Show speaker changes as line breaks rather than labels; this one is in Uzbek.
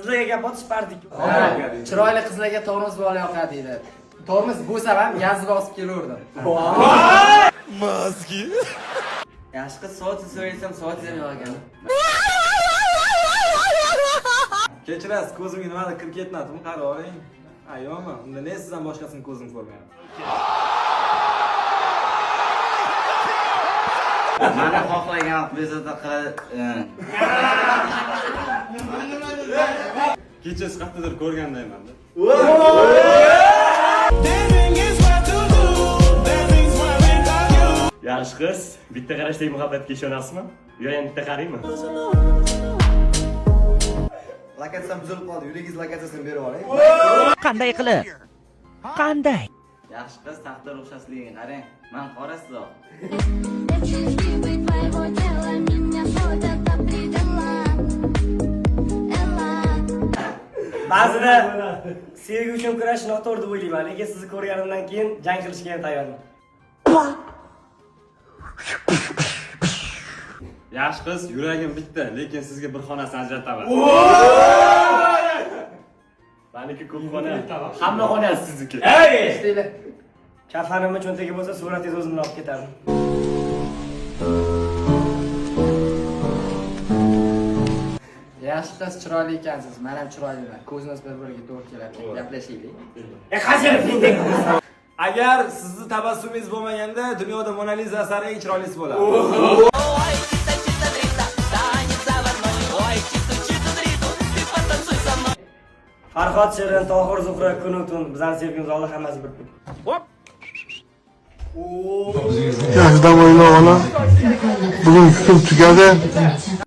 Qizlarga gap otishpardik.
Chiroyli qizlarga tormoz bola yoqadi deydi. Tormoz bo'lsa ham gazga bosib kelaverdim.
Mazgi.
Yaxshi qiz soat so'raysam soat ham yo'q ekan.
Kechirasiz, ko'zimga nimadir kirib ketmadimi? Qarab oling. Yo'qmi? Unda ne sizdan boshqasini ko'zim ko'rmayapti.
Mana xohlagan bezovta qiladi.
Kechasi qayerdadir ko'rgandayman-da.
Yaxshi qiz, bitta qarashdagi muhabbatga ishonasizmi? Yo, yana bitta qaraymi?
Lokatsiyam buzilib qoldi. Yuragingiz lokatsiyasini berib oling.
Qanday qilib? Qanday?
Yaxshi qiz taqdir o'xshashligiga qarang. Men qorasiz.
Ba'zida sevgi uchun kurash noto'g'ri deb o'ylayman, lekin sizni ko'rganimdan keyin jang qilishga ham tayyorman.
Yaxshi qiz, yuragim bitta, lekin sizga bir xonasini ajrataman.
Meniki ko'p xona. Hamma xonasi sizniki.
Ey! Kafanimni cho'ntagiga bo'lsa, suratingizni o'zimdan olib ketardim.
Yaxshi qiz, chiroyli ekansiz. Men ham chiroyliman. Ko'zimiz bir-biriga to'g'ri keladi. Gaplashaylik.
Qancha
Agar sizni tabassumingiz bo'lmaganda, dunyoda Mona Lisa asari eng chiroylisi bo'ladi.
Farhod Shirin, Tohir Zuhra, Kunutun, bizning sevgimiz Alloh hammasi bir.
Yaxshi dam ola. Bugun kun tugadi.